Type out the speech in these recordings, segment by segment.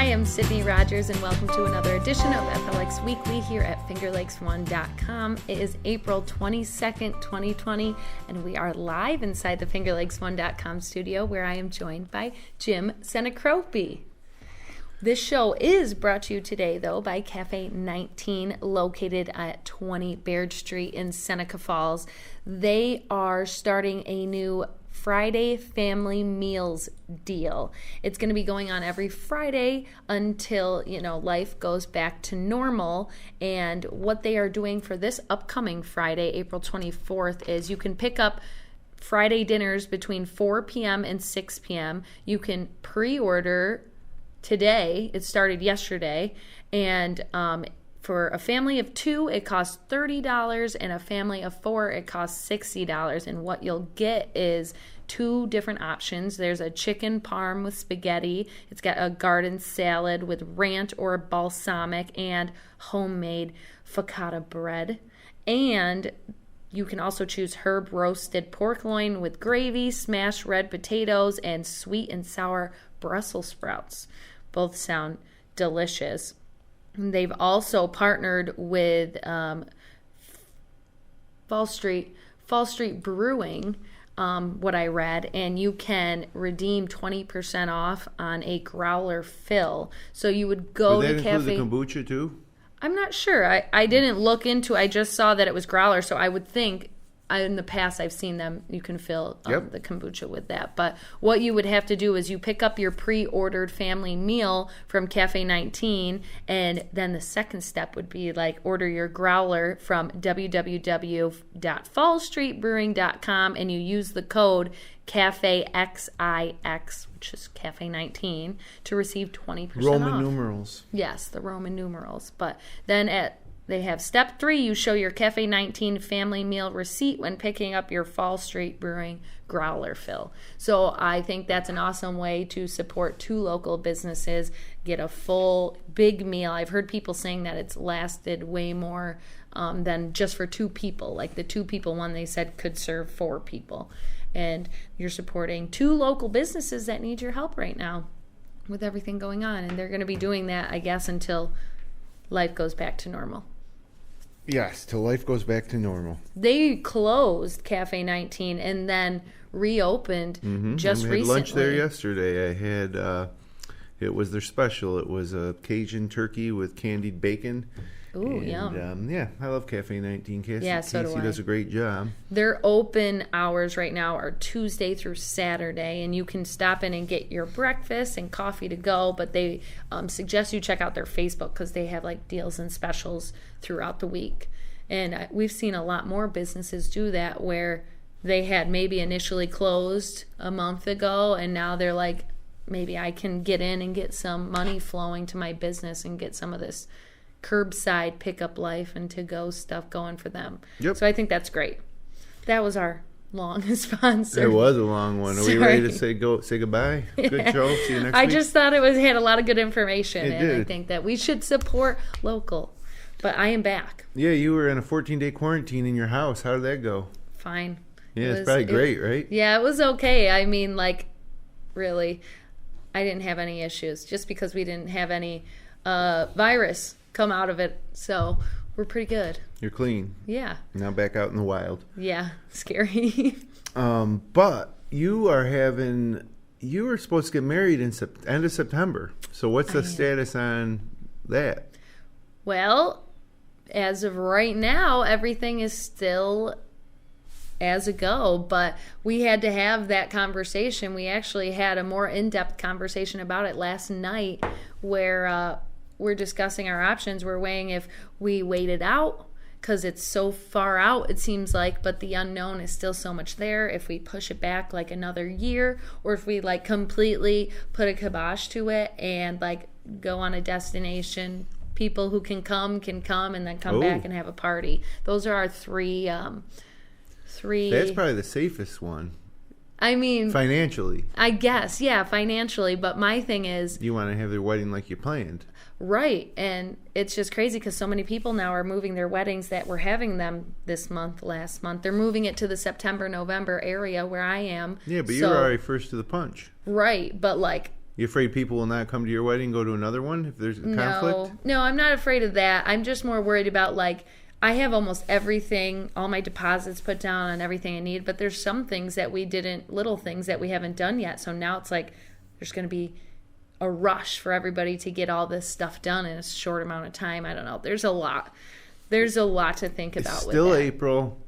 Hi, I'm Sydney Rogers, and welcome to another edition of FLX Weekly here at FingerLakes1.com. It is April 22nd, 2020, and we are live inside the FingerLakes1.com studio, where I am joined by Jim Sinicropi. This show is brought to you today, though, by Cafe 19, located at 20 Baird Street in Seneca Falls. They are starting a new Friday family meals deal. It's going to be going on every Friday until, life goes back to normal. And what they are doing for this upcoming Friday, April 24th, is you can pick up Friday dinners between 4 p.m. and 6 p.m. You can pre-order today. It started yesterday. And for a family of 2, it costs $30, and a family of 4, it costs $60. And what you'll get is 2 different options. There's a chicken parm with spaghetti. It's got a garden salad with ranch or balsamic and homemade focaccia bread. And you can also choose herb roasted pork loin with gravy, smashed red potatoes, and sweet and sour Brussels sprouts. Both sound delicious. They've also partnered with Fall Street Brewing, what I read, and you can redeem 20% off on a growler fill. So you would go to Would that include the kombucha too? I'm not sure. I didn't look into it. I just saw that it was growler, so I would think in the past I've seen them, you can fill the kombucha with that. But what you would have to do is you pick up your pre-ordered family meal from Cafe 19, and then the second step would be order your growler from www.fallstreetbrewing.com, and you use the code CAFEXIX, which is Cafe 19, to receive 20% off. Roman numerals. Yes, the Roman numerals. But then they have step 3, you show your Cafe 19 family meal receipt when picking up your Fall Street Brewing growler fill. So I think that's an awesome way to support 2 local businesses, get a full big meal. I've heard people saying that it's lasted way more than just for 2 people. Like the 2 people one they said could serve 4 people. And you're supporting 2 local businesses that need your help right now with everything going on. And they're going to be doing that, I guess, until life goes back to normal. Yes, till life goes back to normal. They closed Cafe 19 and then reopened just recently. I had lunch there yesterday. I had, it was their special. It was a Cajun turkey with candied bacon. Ooh, yum. I love Cafe 19. Casey, so do I. does a great job. Their open hours right now are Tuesday through Saturday, and you can stop in and get your breakfast and coffee to go, but they suggest you check out their Facebook because they have deals and specials throughout the week. And we've seen a lot more businesses do that where they had maybe initially closed a month ago, and now they're like, maybe I can get in and get some money flowing to my business and get some of this curbside pickup life and to-go stuff going for them. Yep. So I think that's great. That was our long sponsor. It was a long one. Are we ready to say goodbye? Yeah. Good show. See you next week. I just thought it had a lot of good information, It and did. I think that we should support local. But I am back. Yeah, you were in a 14-day quarantine in your house. How did that go? Fine. Yeah, it's probably great, right? Yeah, it was okay. I mean, really, I didn't have any issues just because we didn't have any virus come out of it, so we're pretty good. You're clean. Yeah. Now back out in the wild. Yeah, scary. But you were supposed to get married in end of September. So what's the status on that? Well, as of right now, everything is still as a go, but we had to have that conversation. We actually had a more in-depth conversation about it last night where we're discussing our options. We're weighing if we wait it out because it's so far out, it seems like, but the unknown is still so much there. If we push it back another year, or if we completely put a kibosh to it and go on a destination, people who can come and then come back and have a party. Those are our three. That's probably the safest one. I mean, financially, I guess, yeah, financially. But my thing is, you want to have their wedding like you planned. Right. And it's just crazy because so many people now are moving their weddings that were having them this month, last month. They're moving it to the September, November area where I am. Yeah, but you're already first to the punch. Right. But You afraid people will not come to your wedding, go to another one if there's a conflict? No, I'm not afraid of that. I'm just more worried about, like, I have almost everything, all my deposits put down on everything I need, but there's some things that little things that we haven't done yet. So now it's like there's going to be a rush for everybody to get all this stuff done in a short amount of time. I don't know. There's a lot to think about. It's still April.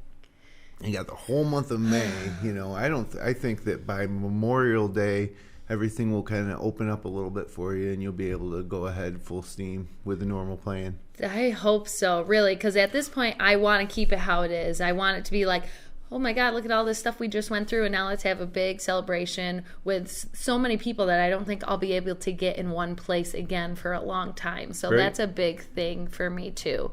You got the whole month of May. I think that by Memorial Day, everything will kind of open up a little bit for you, and you'll be able to go ahead full steam with the normal plan. I hope so, really, because at this point, I want to keep it how it is. I want it to be like, oh my God, look at all this stuff we just went through, and now let's have a big celebration with so many people that I don't think I'll be able to get in one place again for a long time. So Great. That's a big thing for me, too.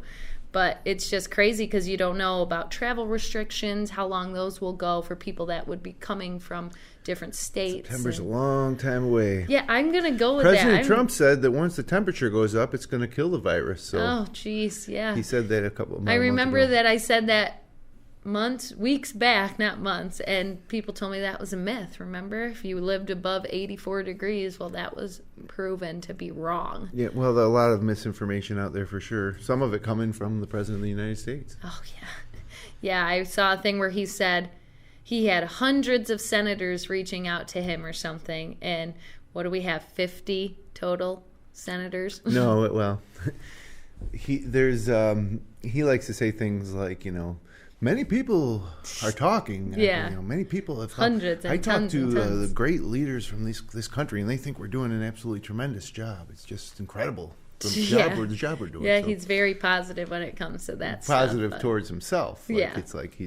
But it's just crazy because you don't know about travel restrictions, how long those will go for people that would be coming from different states. September's a long time away. Yeah, I'm going to go with President Trump said that once the temperature goes up, it's going to kill the virus. So oh, jeez, yeah. He said that a couple of months ago. I remember that I said that weeks back, not months, and people told me that was a myth. Remember, if you lived above 84 degrees, well, that was proven to be wrong. Yeah, well, a lot of misinformation out there for sure. Some of it coming from the President of the United States. Oh, yeah. Yeah, I saw a thing where he said he had hundreds of senators reaching out to him or something, and what do we have, 50 total senators? No, well, he likes to say things like, many people are talking. Yeah. Many people have hundreds. And I talked tons to and tons. the great leaders from this country, and they think we're doing an absolutely tremendous job. It's just incredible. The job we're doing. Yeah, so. He's very positive when it comes to that. Positive towards himself. Yeah. It's like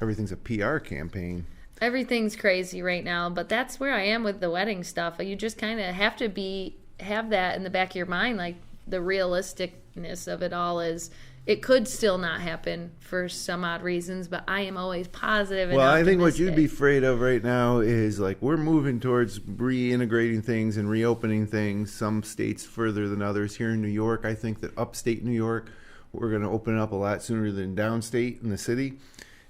everything's a PR campaign. Everything's crazy right now, but that's where I am with the wedding stuff. You just kind of have to have that in the back of your mind, like the realisticness of it all is. It could still not happen for some odd reasons, but I am always positive and optimistic. I think what you'd be afraid of right now is like we're moving towards reintegrating things and reopening things, some states further than others. Here in New York, I think that upstate New York, we're going to open up a lot sooner than downstate in the city.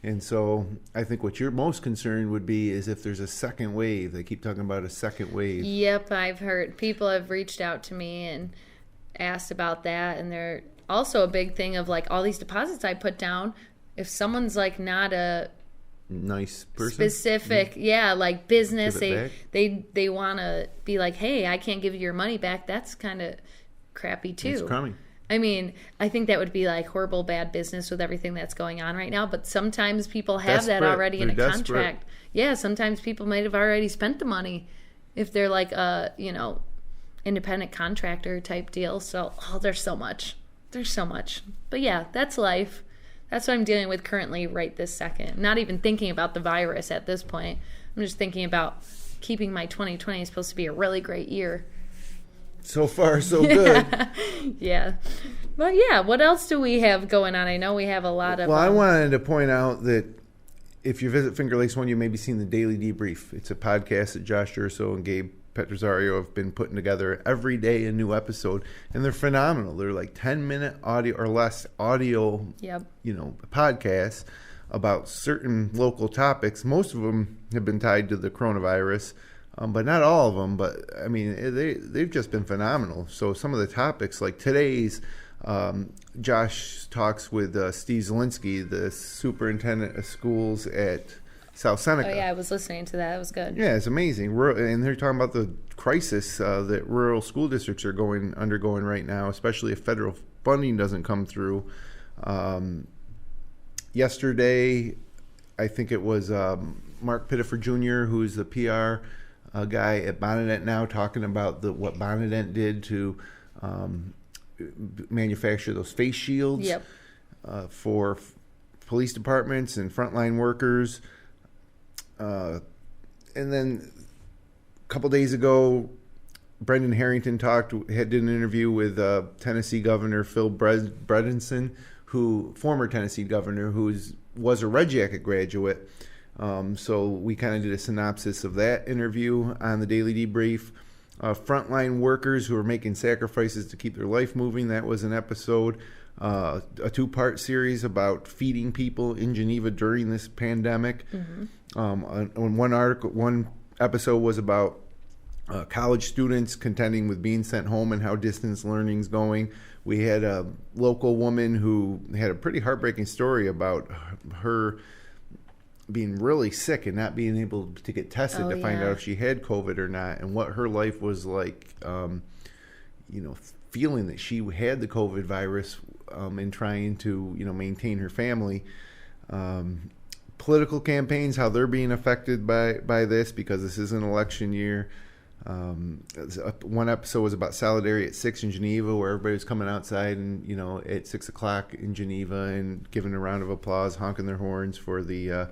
And so I think what you're most concerned would be is if there's a second wave. They keep talking about a second wave. Yep, I've heard. People have reached out to me and asked about that, and they're also a big thing of like all these deposits I put down. If someone's like not a nice person, specific, like business, they want to be like, hey, I can't give you your money back. That's kind of crappy too. It's crummy. I mean, I think that would be like horrible bad business with everything that's going on right now. But sometimes people have that already in a contract. Yeah, sometimes people might have already spent the money if they're like a independent contractor type deal. So there's so much. But yeah, that's life. That's what I'm dealing with currently right this second. Not even thinking about the virus at this point. I'm just thinking about keeping my 2020 is supposed to be a really great year. So far, so good. Yeah. But yeah, what else do we have going on? I know we have a lot of... Well, I wanted to point out that if you visit Finger Lakes One, you may be seeing the Daily Debrief. It's a podcast that Josh Durso and Gabe Petrosario have been putting together every day a new episode, and they're phenomenal. They're like 10-minute audio or less audio, podcasts about certain local topics. Most of them have been tied to the coronavirus, but not all of them. But I mean, they've just been phenomenal. So some of the topics, like today's, Josh talks with Steve Zielinski, the superintendent of schools at South Seneca. Oh, yeah, I was listening to that. It was good. Yeah, it's amazing. And they're talking about the crisis that rural school districts are undergoing right now, especially if federal funding doesn't come through. Yesterday, I think it was Mark Pittifer Jr., who's the PR guy at Bonadent now, talking about what Bonadent did to manufacture those face shields for police departments and frontline workers. And then a couple days ago, Brendan Harrington did an interview with Tennessee Governor Phil Bredesen, former Tennessee governor, who was a Red Jacket graduate. So we kind of did a synopsis of that interview on the Daily Debrief. Frontline workers who are making sacrifices to keep their life moving. That was an episode. A 2-part series about feeding people in Geneva during this pandemic. Mm-hmm. On one episode was about college students contending with being sent home and how distance learning's going. We had a local woman who had a pretty heartbreaking story about her being really sick and not being able to get tested to find out if she had COVID or not, and what her life was like, feeling that she had the COVID virus and trying to, maintain her family. Political campaigns, how they're being affected by this, because this is an election year. One episode was about Solidarity at 6 in Geneva, where everybody was coming outside and, at 6 o'clock in Geneva and giving a round of applause, honking their horns for the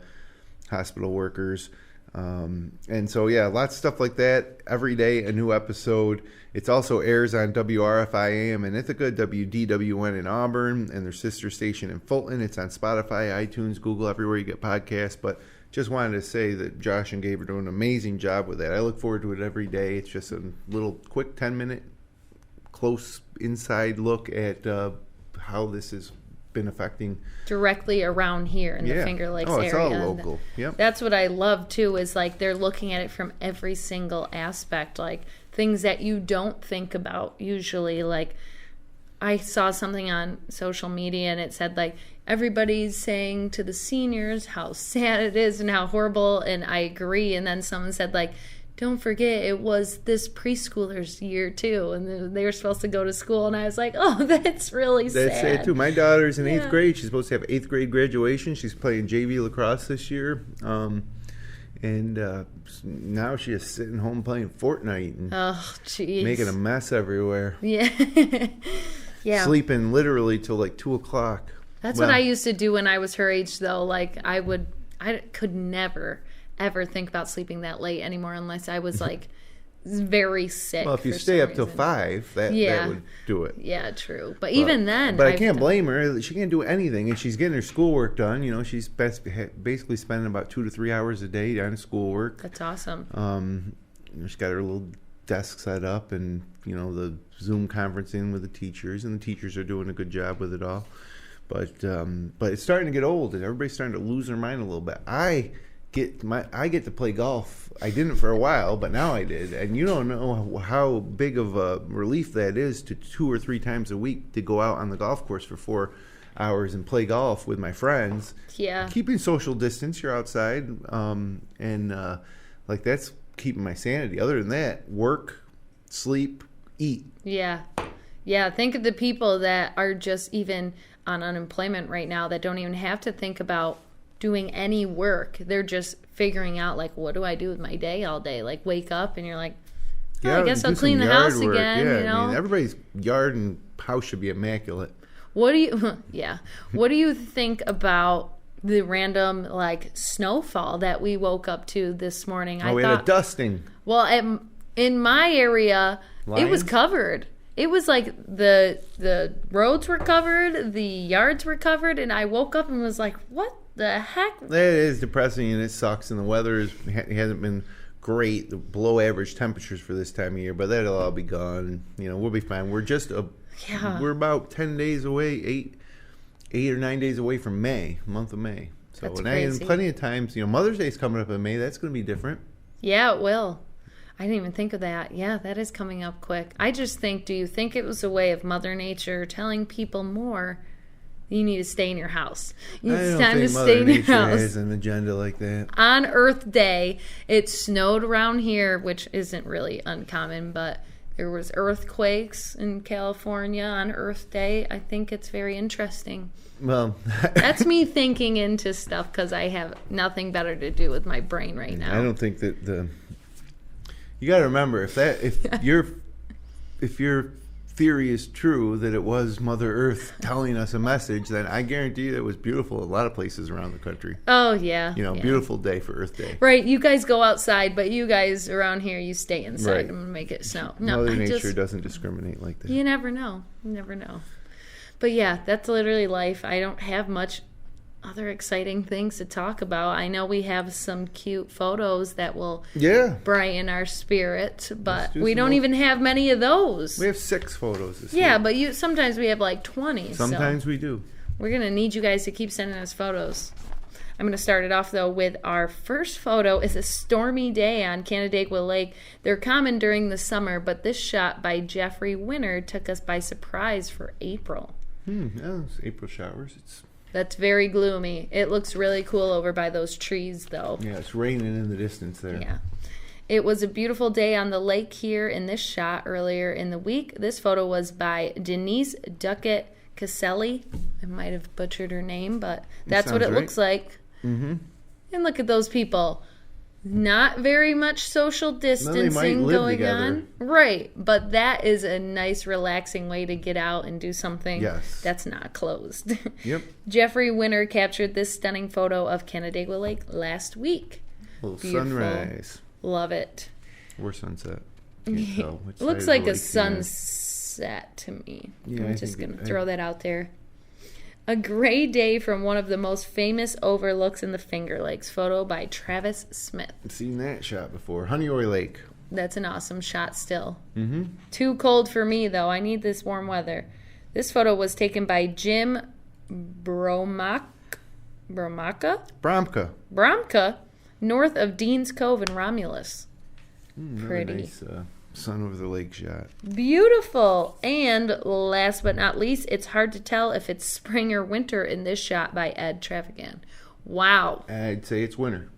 hospital workers. And so, lots of stuff like that. Every day, a new episode. It also airs on WRFI AM in Ithaca, WDWN in Auburn, and their sister station in Fulton. It's on Spotify, iTunes, Google, everywhere you get podcasts. But just wanted to say that Josh and Gabe are doing an amazing job with that. I look forward to it every day. It's just a little quick 10-minute close inside look at how this has been affecting directly around here in the Finger Lakes area. Oh, it's all local. Yep. That's what I love too, is like they're looking at it from every single aspect, like things that you don't think about usually. Like I saw something on social media and it said like everybody's saying to the seniors how sad it is and how horrible, and I agree. And then someone said like, don't forget it was this preschooler's year too, and they were supposed to go to school, and I was like, oh, that's really sad. That's sad too. My daughter's in 8th grade. She's supposed to have 8th grade graduation. She's playing JV lacrosse this year. And now she is sitting home playing Fortnite and making a mess everywhere. Yeah. Yeah. Sleeping literally till like 2 o'clock. That's what I used to do when I was her age, though. Like I could never ever think about sleeping that late anymore unless I was like very sick. Well, if you stay up till 5, that would do it. Yeah, true. But even then, but I can't blame her. She can't do anything, and she's getting her schoolwork done. She's basically spending about 2 to 3 hours a day on schoolwork. That's awesome. She's got her little desk set up, and the Zoom conferencing with the teachers, and the teachers are doing a good job with it all. But it's starting to get old, and everybody's starting to lose their mind a little bit. I get to play golf. I didn't for a while, but now I did. And you don't know how big of a relief that is to 2 or 3 times a week to go out on the golf course for 4 hours and play golf with my friends. Yeah. Keeping social distance, you're outside. Like that's keeping my sanity. Other than that, work, sleep, eat. Yeah. Yeah. Think of the people that are just even on unemployment right now that don't even have to think about doing any work. They're just figuring out like, what do I do with my day all day? Like wake up and you're like, I guess I'll clean the house work. again. Yeah, I mean, everybody's yard and house should be immaculate. What do you think about the random like snowfall that we woke up to this morning? We had a dusting. Well, in my area, It was covered. It was like the roads were covered, the yards were covered, and I woke up and was like, what the heck? It is depressing and it sucks, and the weather hasn't been great, the below average temperatures for this time of year, but that'll all be gone. We'll be fine. We're just we're about 10 days away, 8 or 9 days away from May, month of May. So that's crazy. Plenty of times, Mother's Day's coming up in May. That's going to be different. Yeah, it will. I didn't even think of that. Yeah, that is coming up quick. I just think, do you think it was a way of Mother Nature telling people more? You need to stay in your house. It's time to stay in your house. Has an agenda like that. On Earth Day, it snowed around here, which isn't really uncommon, but there was earthquakes in California on Earth Day. I think it's very interesting. Well, that's me thinking into stuff because I have nothing better to do with my brain right now. I don't think that you got to remember if your theory is true that it was Mother Earth telling us a message, then I guarantee you it was beautiful in a lot of places around the country. Oh yeah. Beautiful day for Earth Day. Right. You guys go outside, but you guys around here, you stay inside right. and make it snow. No, Mother Nature doesn't discriminate like that. You never know. But yeah, that's literally life. I don't have much other exciting things to talk about. I know we have some cute photos that will brighten our spirit, but we don't even have many of those. We have 6 photos this week. But sometimes we have like 20. Sometimes we do. We're going to need you guys to keep sending us photos. I'm going to start it off, though, with our first photo. Is a stormy day on Canandaigua Lake. They're common during the summer, but this shot by Jeffrey Winter took us by surprise for April. Yeah, it's April showers. That's very gloomy. It looks really cool over by those trees, though. Yeah, it's raining in the distance there. Yeah. It was a beautiful day on the lake here in this shot earlier in the week. This photo was by Denise Duckett Caselli. I might have butchered her name, but that's what it looks like. Mm-hmm. And look at those people. Not very much social distancing going on. Right. But that is a nice, relaxing way to get out and do something that's not closed. Yep. Jeffrey Winter captured this stunning photo of Canandaigua Lake last week. Sunrise. Love it. Or sunset. Can't tell which Looks side of like the a lake sunset to me. Yeah, I'm just going to throw that out there. A gray day from one of the most famous overlooks in the Finger Lakes. Photo by Travis Smith. I've seen that shot before. Honeyoy Lake. That's an awesome shot still. Mm-hmm. Too cold for me, though. I need this warm weather. This photo was taken by Jim Bromka, north of Dean's Cove in Romulus. Pretty. Nice sun over the lake shot. Beautiful. And last but not least, it's hard to tell if it's spring or winter in this shot by Ed Travigan. Wow. I'd say it's winter.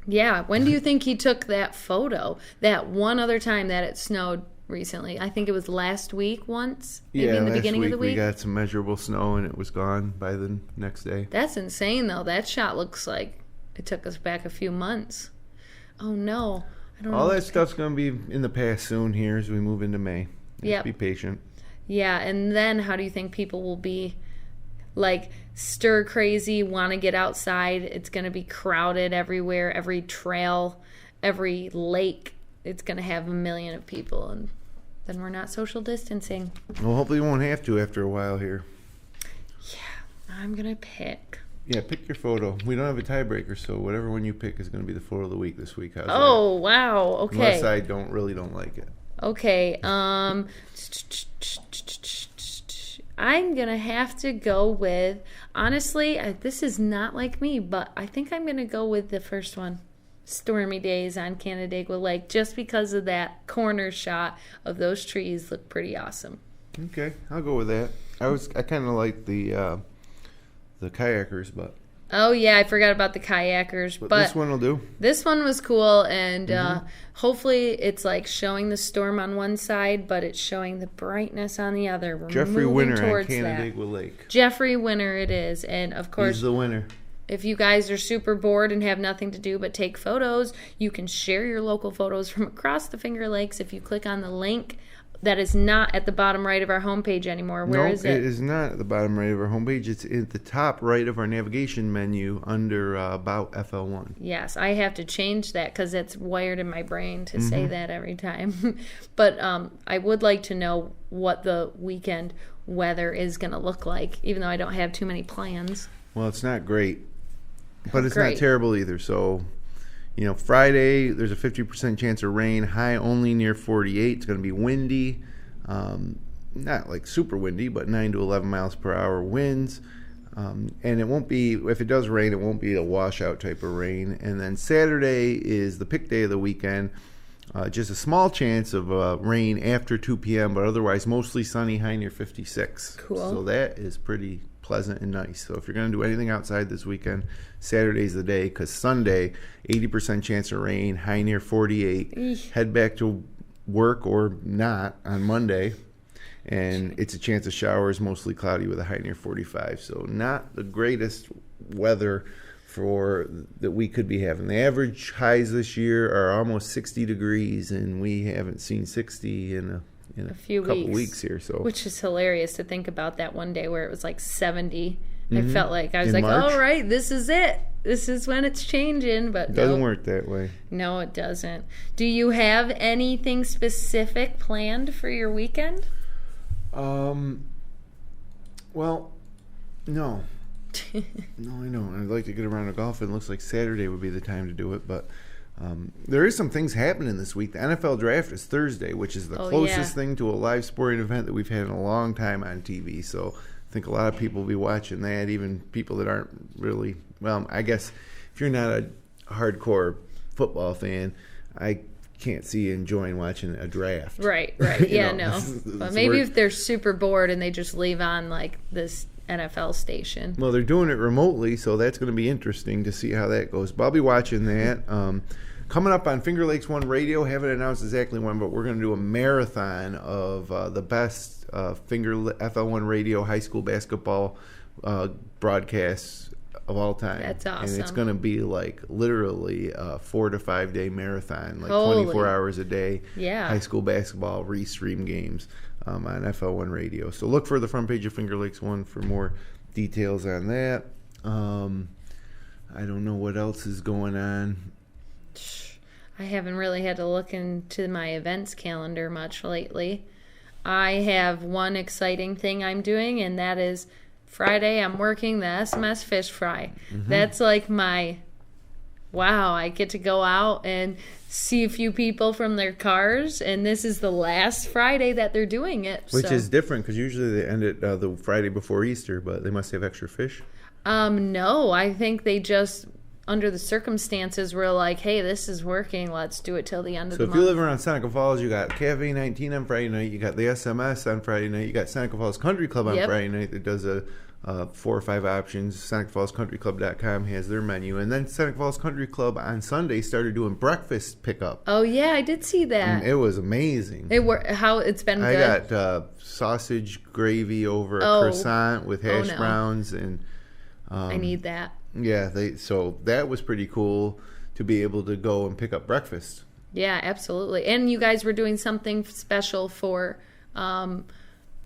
Yeah. When do you think he took that photo? That one other time that it snowed recently. I think it was last week once. Maybe in the beginning of the week. We got some measurable snow and it was gone by the next day. That's insane, though. That shot looks like it took us back a few months. Oh, no. All that stuff's going to be in the past soon here as we move into May. Just be patient. Yeah, and then how do you think people will be, like, stir crazy, want to get outside? It's going to be crowded everywhere, every trail, every lake. It's going to have a million of people, and then we're not social distancing. Well, hopefully we won't have to after a while here. Yeah, I'm going to pick. Yeah, pick your photo. We don't have a tiebreaker, so whatever one you pick is going to be the photo of the week this week. How's that? Wow. Okay. Unless I don't like it. Okay. I'm going to have to go with, honestly, this is not like me, but I think I'm going to go with the first one. Stormy days on Canandaigua Lake, just because of that corner shot of those trees look pretty awesome. Okay, I'll go with that. I kind of like the kayakers, but oh yeah, I forgot about the kayakers, but this one will do. This one was cool, and hopefully it's like showing the storm on one side, but it's showing the brightness on the other. We're Jeffrey moving Winter towards on Canandaigua Lake. Jeffrey Winter it is, and of course he's the winner. If you guys are super bored and have nothing to do but take photos, you can share your local photos from across the Finger Lakes if you click on the link. That is not at the bottom right of our homepage anymore. Where is it? It is not at the bottom right of our homepage. It's at the top right of our navigation menu under About FL1. Yes, I have to change that because it's wired in my brain to say that every time. But I would like to know what the weekend weather is going to look like, even though I don't have too many plans. Well, it's not great, but it's not terrible either. So, Friday, there's a 50% chance of rain, high only near 48. It's going to be windy, not like super windy, but 9 to 11 miles per hour winds. And it won't be, if it does rain, it won't be a washout type of rain. And then Saturday is the pick day of the weekend. Just a small chance of rain after 2 p.m., but otherwise mostly sunny, high near 56. Cool. So that is pretty pleasant and nice. So if you're going to do anything outside this weekend, Saturday's the day, because Sunday, 80% chance of rain, high near 48. Eesh. Head back to work or not on Monday, and it's a chance of showers, mostly cloudy with a high near 45. So not the greatest weather for that we could be having. The average highs this year are almost 60 degrees, and we haven't seen 60 in a few couple weeks here. So, which is hilarious to think about that one day where it was like 70. I felt like I was in like, March? all right, this is it. This is when it's changing. But it doesn't work that way. No, it doesn't. Do you have anything specific planned for your weekend? Well, no. No, I don't. I'd like to get around to golf. It looks like Saturday would be the time to do it, but there is some things happening this week. The NFL draft is Thursday, which is the closest thing to a live sporting event that we've had in a long time on TV. So I think a lot of people will be watching that, even people that aren't really, well, I guess if you're not a hardcore football fan, I can't see you enjoying watching a draft. Right. Yeah, no. But maybe if they're super bored and they just leave on like this NFL station. Well, they're doing it remotely, so that's going to be interesting to see how that goes. But I'll be watching that. Coming up on Finger Lakes One Radio, haven't announced exactly when, but we're going to do a marathon of the best FL1 Radio high school basketball broadcasts of all time. That's awesome. And it's going to be like literally a 4 to 5 day marathon, like Holy. 24 hours a day. Yeah. High school basketball re-stream games on FL1 Radio. So look for the front page of Finger Lakes One for more details on that. I don't know what else is going on. I haven't really had to look into my events calendar much lately. I have one exciting thing I'm doing, and that is Friday I'm working the SMS Fish Fry. That's like my, wow, I get to go out and see a few people from their cars, and this is the last Friday that they're doing it. Which is different, because usually they end it the Friday before Easter, but they must have extra fish. No, I think they just, under the circumstances, were like, hey, this is working, let's do it till the end of the month. So if you live around Seneca Falls, you got Cafe 19 on Friday night, you got the SMS on Friday night, you got Seneca Falls Country Club on Friday night that does a 4 or 5 options. SenecafallsCountryClub.com has their menu. And then Seneca Falls Country Club on Sunday started doing breakfast pickup. Oh, yeah, I did see that. And it was amazing. It's been good? I got sausage gravy over a croissant with hash browns. And I need that. Yeah, so that was pretty cool to be able to go and pick up breakfast. Yeah, absolutely. And you guys were doing something special for...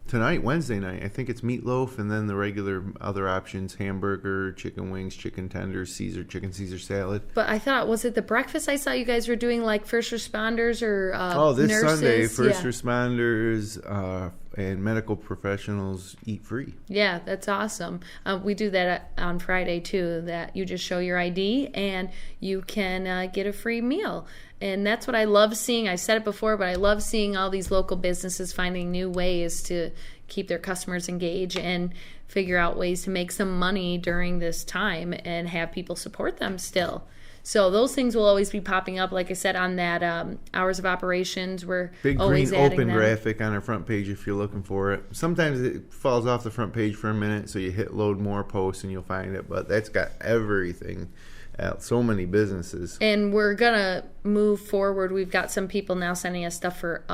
Tonight, Wednesday night, I think it's meatloaf and then the regular other options, hamburger, chicken wings, chicken tenders, chicken Caesar salad. But I thought, was it the breakfast I saw you guys were doing, like first responders or this nurses? Sunday, first responders and medical professionals eat free. Yeah, that's awesome. We do that on Friday, too, that you just show your ID and you can get a free meal. And that's what I love seeing. I've said it before, but I love seeing all these local businesses finding new ways to keep their customers engaged and figure out ways to make some money during this time and have people support them still. So those things will always be popping up. Like I said, on that hours of operations, we're big always green adding open them. graphic on our front page if you're looking for it. Sometimes it falls off the front page for a minute, so you hit load more posts and you'll find it. But that's got everything. So many businesses. And we're going to move forward. We've got some people now sending us stuff for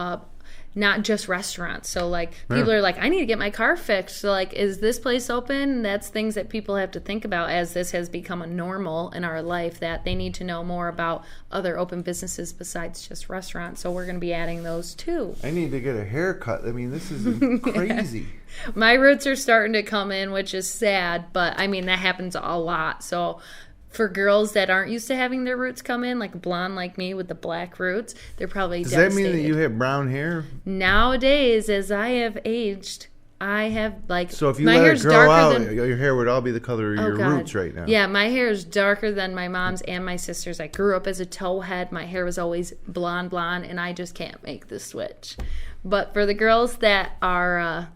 not just restaurants. So, like, people are like, I need to get my car fixed. So, like, is this place open? That's things that people have to think about as this has become a normal in our life, that they need to know more about other open businesses besides just restaurants. So we're going to be adding those, too. I need to get a haircut. I mean, this is crazy. My roots are starting to come in, which is sad. But, I mean, that happens a lot. So... for girls that aren't used to having their roots come in, like a blonde like me with the black roots, they're probably devastated. Does that mean that you have brown hair? Nowadays, as I have aged, I have, like, so if you my let hair's it grow darker out, than, your hair would all be the color of your roots right now. Yeah, my hair is darker than my mom's and my sister's. I grew up as a towhead. My hair was always blonde, and I just can't make the switch. But for the girls that are...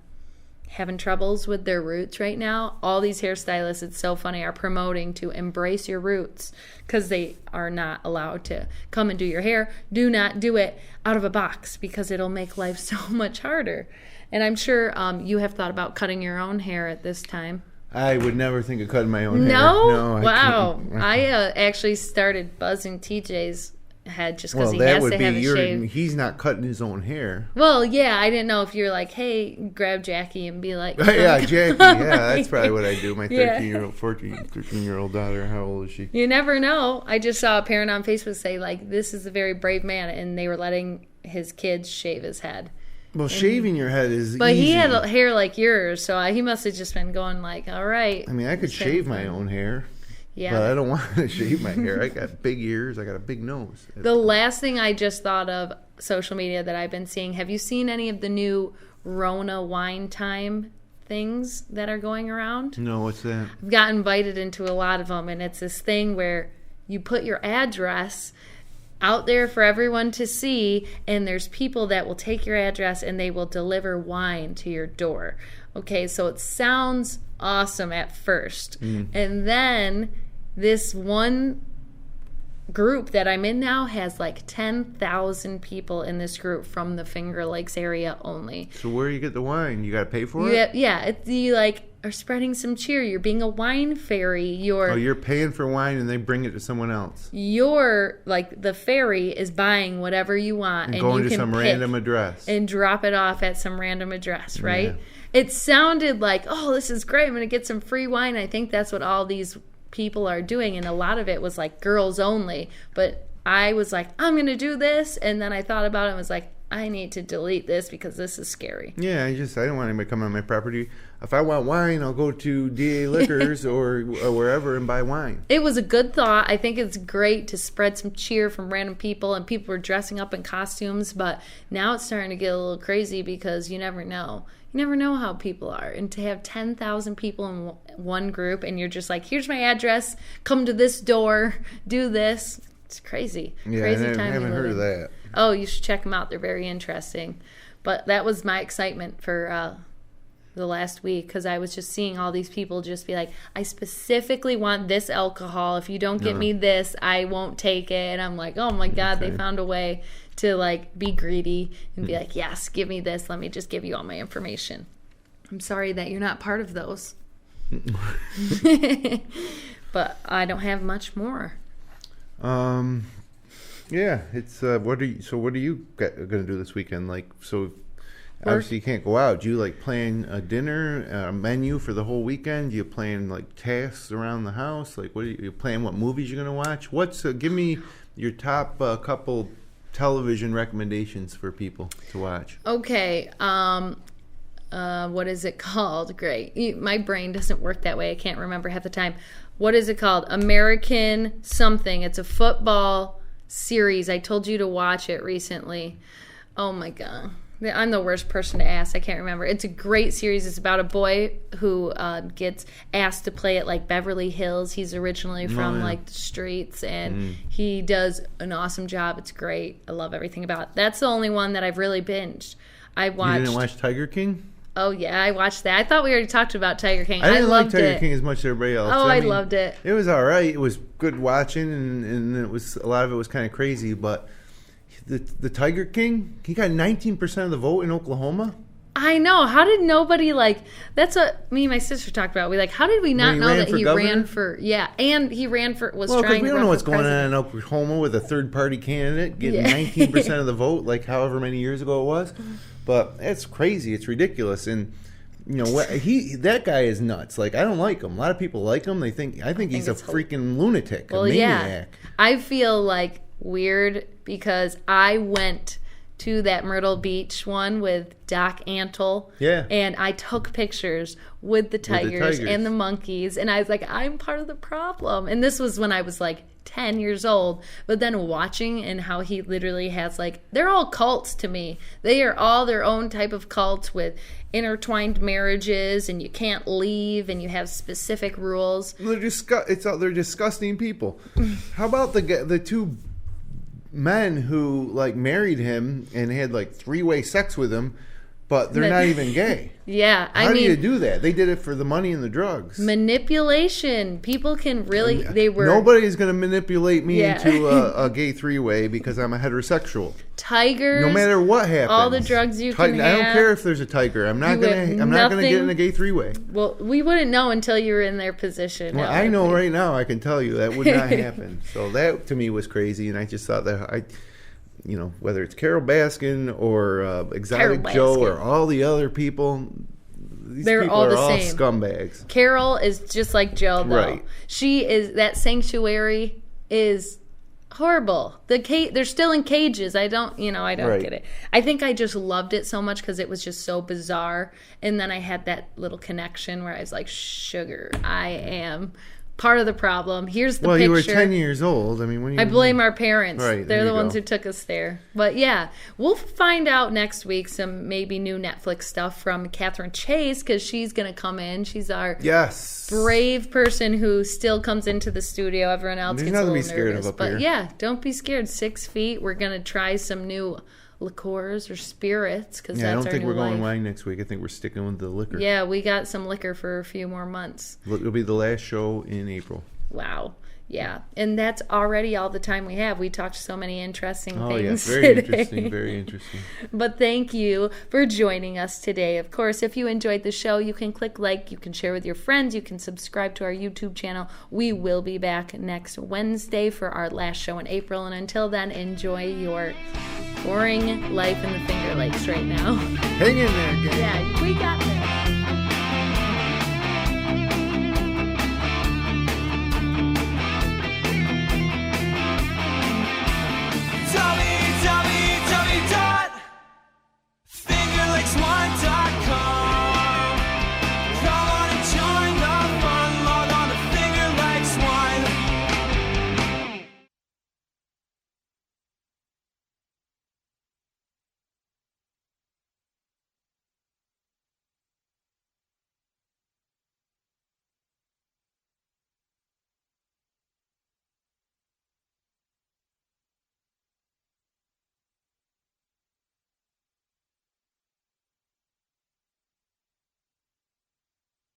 having troubles with their roots right now, all these hairstylists, it's so funny, are promoting to embrace your roots because they are not allowed to come and do your hair. Do not do it out of a box because it'll make life so much harder. And I'm sure you have thought about cutting your own hair at this time. I would never think of cutting my own hair. No? Wow. I actually started buzzing TJ's head just because he has to have it shaved. He's not cutting his own hair. Well, yeah, I didn't know if you're like, hey, grab Jackie and be like... yeah, Jackie, yeah, that's probably what I do. My 13-year-old daughter, how old is she? You never know. I just saw a parent on Facebook say, like, this is a very brave man, and they were letting his kids shave his head. Well, shaving your head is but easy. He had hair like yours, so he must have just been going like, all right. I mean, I could shave my own hair. Yeah. But I don't want to shave my hair. I got big ears. I got a big nose. The last thing I just thought of social media that I've been seeing, have you seen any of the new Rona wine time things that are going around? No, what's that? I've got invited into a lot of them, and it's this thing where you put your address out there for everyone to see, and there's people that will take your address and they will deliver wine to your door. Okay, so it sounds awesome at first. And then this one group that I'm in now has like 10,000 people in this group from the Finger Lakes area only. So where do you get the wine? You got to pay for it? Yeah. You like are spreading some cheer. You're being a wine fairy. You're paying for wine and they bring it to someone else. You're like the fairy is buying whatever you want and you going to can some random address and drop it off at some random address, right? Yeah. It sounded like, oh, this is great. I'm going to get some free wine. I think that's what all these people are doing, and a lot of it was like girls only. But I was like, I'm going to do this, and then I thought about it and was like, I need to delete this because this is scary. Yeah, I don't want anybody coming on my property. If I want wine, I'll go to DA Liquors or wherever and buy wine. It was a good thought. I think it's great to spread some cheer from random people, and people were dressing up in costumes, but now it's starting to get a little crazy because you never know. You never know how people are. And to have 10,000 people in one group and you're just like, here's my address, come to this door, do this. It's crazy. Yeah, crazy I time haven't heard of that. Oh, you should check them out. They're very interesting. But that was my excitement for the last week because I was just seeing all these people just be like, I specifically want this alcohol. If you don't get me this, I won't take it. And I'm like, oh my God, they found a way to like be greedy and be like, yes, give me this. Let me just give you all my information. I'm sorry that you're not part of those. But I don't have much more. Yeah, it's what are you going to do this weekend? Like, so obviously you can't go out. Do you like plan a dinner, a menu for the whole weekend? Do you plan like tasks around the house? Like, what are you plan? What movies you're going to watch? Give me your top couple television recommendations for people to watch. Okay. What is it called? Great. My brain doesn't work that way. I can't remember half the time. What is it called? American something. It's a football series. I told you to watch it recently. Oh my God. I'm the worst person to ask. I can't remember. It's a great series. It's about a boy who gets asked to play at like Beverly Hills. He's originally from like the streets, and he does an awesome job. It's great. I love everything about it. That's the only one that I've really binged. I watched. You didn't watch Tiger King? Oh yeah, I watched that. I thought we already talked about Tiger King. I didn't like Tiger it. King as much as everybody else. Oh, I loved it. It was all right. It was good watching, and it was a lot of it was kind of crazy, but. The Tiger King, he got 19% of the vote in Oklahoma. I know. How did nobody that's what me and my sister talked about. How did we not know that he ran for, and he ran for, was trying to run for president. Well, because we don't know what's going on in Oklahoma with a third-party candidate getting 19% of the vote, like however many years ago it was. But it's crazy. It's ridiculous. And, you know, that guy is nuts. Like, I don't like him. A lot of people like him. I think he's a freaking lunatic, a maniac. Yeah. I feel like weird because I went to that Myrtle Beach one with Doc Antle. Yeah. And I took pictures with the tigers and the monkeys. And I was like, I'm part of the problem. And this was when I was like 10 years old. But then watching and how he literally has they're all cults to me. They are all their own type of cults with intertwined marriages, and you can't leave, and you have specific rules. They're disgusting people. How about the two men who married him and had three-way sex with him, but they're not even gay? Yeah, How do you do that? They did it for the money and the drugs. Manipulation. People can really. Nobody's going to manipulate me into a gay three-way because I'm a heterosexual. Tigers. No matter what happens. All the drugs you can have. I don't care if there's a tiger. I'm not going to get in a gay three-way. Well, we wouldn't know until you were in their position. Well, I know right now. I can tell you that would not happen. So that to me was crazy, and I just thought that whether it's Carol Baskin or Exotic Joe or all the other people, they're people all are the all same. Scumbags. Carol is just like Joe, though. Right. She is, that sanctuary is horrible. They're still in cages. I don't get it. I think I just loved it so much because it was just so bizarre. And then I had that little connection where I was like, sugar, I am part of the problem. Here's the picture. Well, you were 10 years old. I mean, I blame our parents. Right, They're the ones who took us there. But yeah, we'll find out next week some maybe new Netflix stuff from Catherine Chase because she's going to come in. She's our brave person who still comes into the studio. Everyone else gets a little nervous. But yeah, don't be scared. 6 feet. We're going to try some new liqueurs or spirits because that's our new life. I don't think we're going wine next week. I think we're sticking with the liquor. Yeah, we got some liquor for a few more months. It'll be the last show in April. Wow. Yeah, and that's already all the time we have. We talked so many interesting things very today. interesting, very interesting. But thank you for joining us today. Of course, if you enjoyed the show, you can click like, you can share with your friends, you can subscribe to our YouTube channel. We will be back next Wednesday for our last show in April, and until then, enjoy your boring life in the Finger Lakes right now. Hang in there, gang. Yeah, we got this.